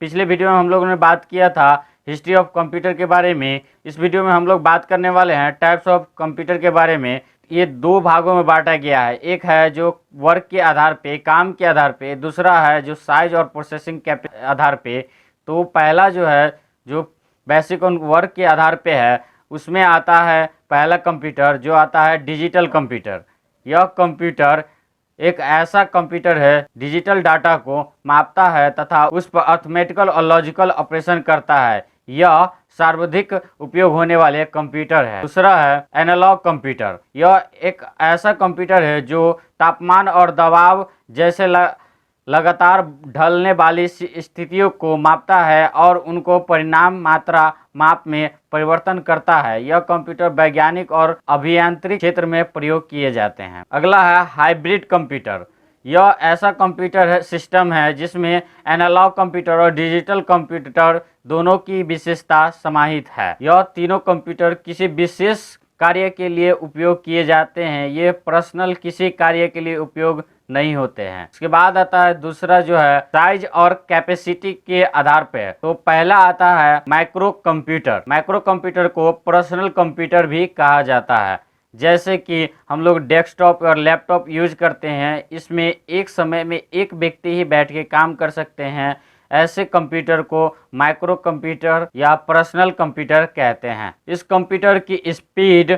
पिछले वीडियो में हम लोगों ने बात किया था हिस्ट्री ऑफ कंप्यूटर के बारे में। इस वीडियो में हम लोग बात करने वाले हैं टाइप्स ऑफ कंप्यूटर के बारे में। ये दो भागों में बांटा गया है, एक है जो वर्क के आधार पे, काम के आधार पे, दूसरा है जो साइज और प्रोसेसिंग के आधार पे। तो पहला जो है जो बेसिक वर्क के आधार पे है, उसमें आता है पहला कंप्यूटर जो आता है डिजिटल कंप्यूटर। यह कंप्यूटर एक ऐसा कंप्यूटर है डिजिटल डाटा को मापता है तथा उस पर अर्थमेटिकल और लॉजिकल ऑपरेशन करता है। यह सर्वाधिक उपयोग होने वाले कंप्यूटर है। दूसरा है एनालॉग कंप्यूटर। यह एक ऐसा कंप्यूटर है जो तापमान और दबाव जैसे लगातार ढलने वाली स्थितियों को मापता है और उनको परिणाम मात्रा माप में परिवर्तन करता है। यह कंप्यूटर वैज्ञानिक और अभियांत्रिक क्षेत्र में प्रयोग किए जाते हैं। अगला है हाइब्रिड कंप्यूटर। यह ऐसा कंप्यूटर सिस्टम है जिसमें एनालॉग कंप्यूटर और डिजिटल कंप्यूटर दोनों की विशेषता समाहित है। यह तीनों कंप्यूटर किसी विशेष कार्य के लिए उपयोग किए जाते हैं। ये पर्सनल किसी कार्य के लिए उपयोग नहीं होते हैं। उसके बाद आता है दूसरा जो है साइज और कैपेसिटी के आधार पे। तो पहला आता है माइक्रो कंप्यूटर। माइक्रो कंप्यूटर को पर्सनल कंप्यूटर भी कहा जाता है। जैसे कि हम लोग डेस्कटॉप और लैपटॉप यूज करते हैं, इसमें एक समय में एक व्यक्ति ही बैठ के काम कर सकते हैं। ऐसे कंप्यूटर को माइक्रो कंप्यूटर या पर्सनल कंप्यूटर कहते हैं। इस कंप्यूटर की स्पीड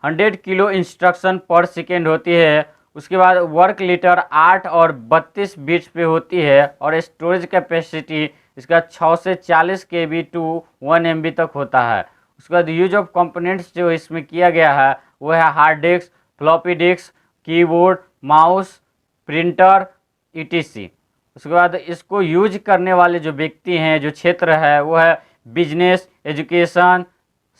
100 किलो इंस्ट्रक्शन पर सेकेंड होती है। उसके बाद वर्क लीटर 8 और 32 बिट्स पे होती है और स्टोरेज कैपेसिटी इसका 6 से 40 KB टू 1 MB तक होता है। उसके बाद यूज ऑफ कंपोनेंट्स जो इसमें किया गया है वो है hard disk, floppy disk, keyboard, mouse, printer etc। उसके बाद इसको यूज करने वाले जो व्यक्ति हैं, जो क्षेत्र है वो है बिजनेस, एजुकेशन,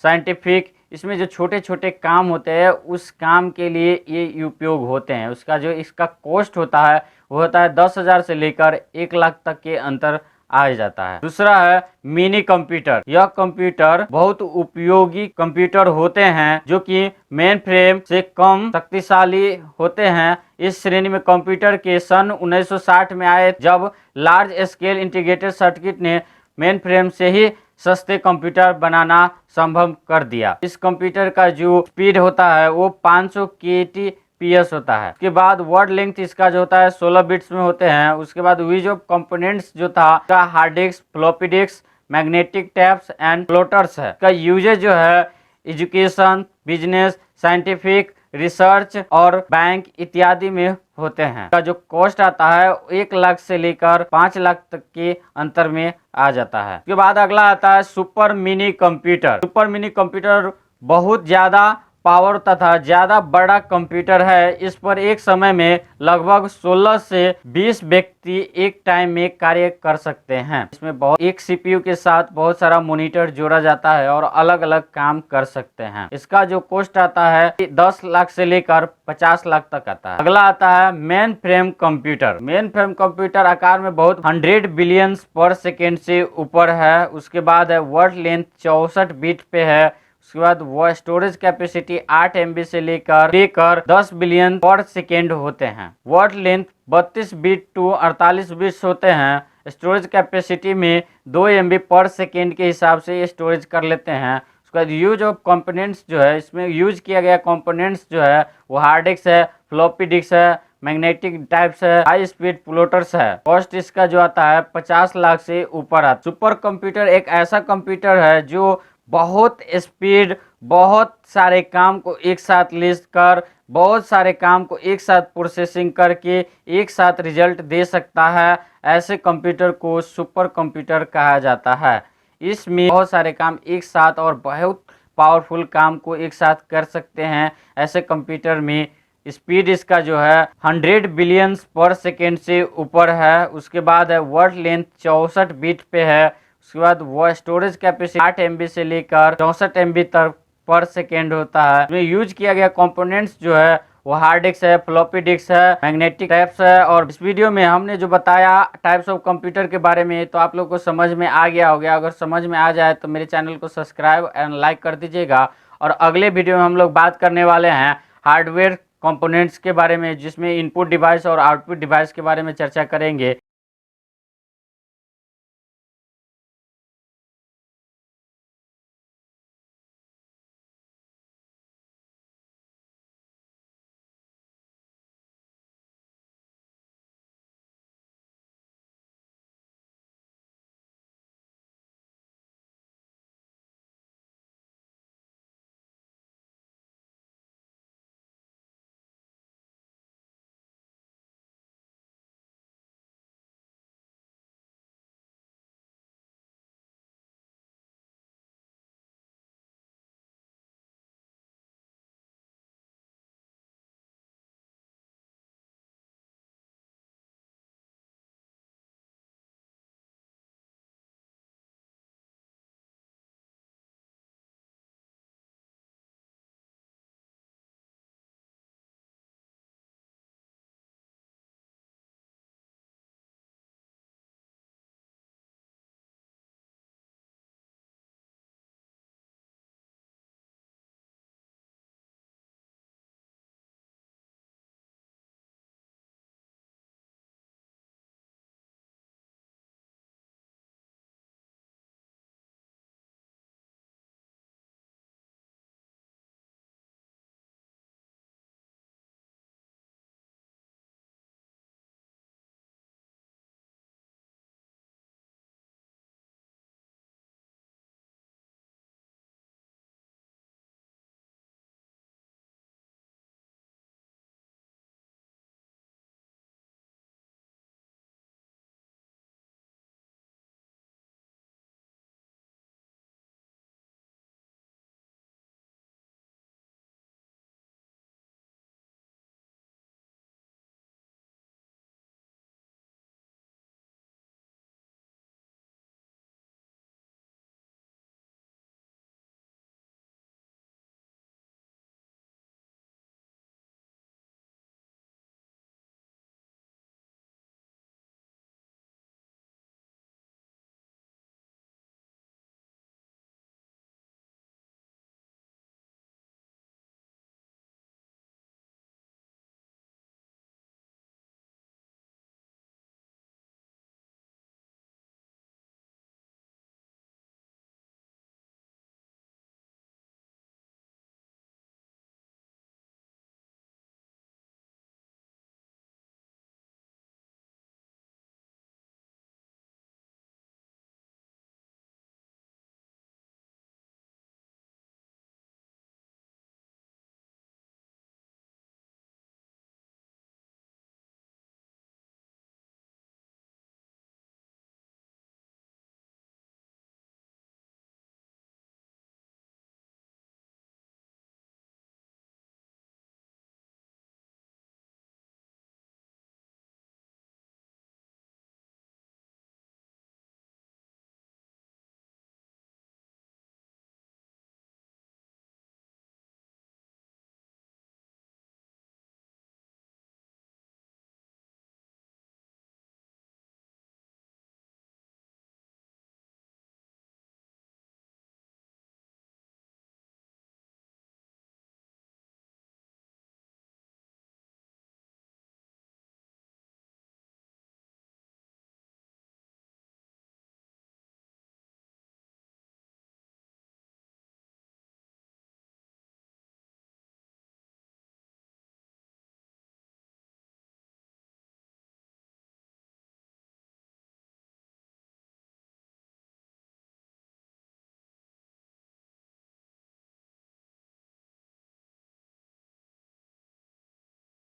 साइंटिफिक। इसमें जो छोटे छोटे काम होते हैं उस काम के लिए ये उपयोग होते हैं। उसका जो इसका कॉस्ट होता है वो होता है 10,000 से लेकर 1 लाख तक के अंतर आ जाता है। दूसरा है मिनी कंप्यूटर। यह कंप्यूटर बहुत उपयोगी कंप्यूटर होते हैं जो कि मेन फ्रेम से कम शक्तिशाली होते हैं। इस श्रेणी में कंप्यूटर के सन 1960 में आए, जब लार्ज स्केल इंटीग्रेटेड सर्किट ने मेन फ्रेम से ही सस्ते कंप्यूटर बनाना संभव कर दिया। इस कंप्यूटर का जो स्पीड होता है वो 500 kbps होता है। उसके बाद वर्ड लेंथ इसका जो होता है 16 बिट्स में होते हैं। उसके बाद यूज ऑफ कंपोनेंट्स जो था hard disk, floppy disk, magnetic taps and floaters है। इसका यूजेज जो है एजुकेशन, बिजनेस, साइंटिफिक, रिसर्च और बैंक इत्यादि में होते हैं। का जो कॉस्ट आता है 1 लाख से लेकर 5 लाख तक के अंतर में आ जाता है। उसके बाद अगला आता है super mini computer. Super mini computer बहुत ज्यादा पावर तथा ज्यादा बड़ा कंप्यूटर है। इस पर एक समय में लगभग 16 से 20 व्यक्ति एक टाइम में कार्य कर सकते हैं। इसमें बहुत एक CPU के साथ बहुत सारा मॉनिटर जोड़ा जाता है और अलग अलग काम कर सकते हैं। इसका जो कॉस्ट आता है 10 लाख से लेकर 50 लाख तक आता है। अगला आता है main frame computer. Main frame computer आकार में बहुत 100 बिलियन पर सेकेंड से ऊपर है। उसके बाद है वर्ड लेंथ 64 बिट पे है। उसके बाद वो स्टोरेज कैपेसिटी 8 MB से लेकर 10 बिलियन पर सेकेंड होते हैं। Word length 32 bit to 48 bits होते हैं। स्टोरेज कैपेसिटी में 2 MB पर सेकेंड के हिसाब से ये स्टोरेज कर लेते हैं। उसके बाद यूज ऑफ कंपोनेंट्स जो है, इसमें यूज किया गया कंपोनेंट्स जो है वो हार्ड डिस्क है, फ्लॉपी डिस्क है, मैग्नेटिक टाइप्स है, हाई स्पीड फ्लोटर्स है। कॉस्ट इसका जो आता है 50 लाख से ऊपर आता है। सुपर कंप्यूटर एक ऐसा कंप्यूटर है जो बहुत स्पीड, बहुत सारे काम को एक साथ लिस्ट कर, बहुत सारे काम को एक साथ प्रोसेसिंग करके एक साथ रिजल्ट दे सकता है। ऐसे कंप्यूटर को सुपर कंप्यूटर कहा जाता है। इसमें बहुत सारे काम एक साथ और बहुत पावरफुल काम को एक साथ कर सकते हैं। ऐसे कंप्यूटर में स्पीड इसका जो है 100 बिलियन पर सेकेंड से ऊपर है। उसके बाद है वर्ड लेंथ 64 बिट पे है। उसके बाद वो स्टोरेज कैपेसिटी 8 MB से लेकर 64 MB तक पर सेकेंड होता है। इसमें यूज किया गया कंपोनेंट्स जो है वो हार्ड डिस्क है, फ्लॉपी डिस्क है, मैग्नेटिक टैप्स है। और इस वीडियो में हमने जो बताया टाइप्स ऑफ कंप्यूटर के बारे में, तो आप लोग को समझ में आ गया होगा। अगर समझ में आ जाए तो मेरे चैनल को सब्सक्राइब एंड लाइक कर दीजिएगा। और अगले वीडियो में हम लोग बात करने वाले हैं हार्डवेयर कंपोनेंट्स के बारे में, जिसमें इनपुट डिवाइस और आउटपुट डिवाइस के बारे में चर्चा करेंगे।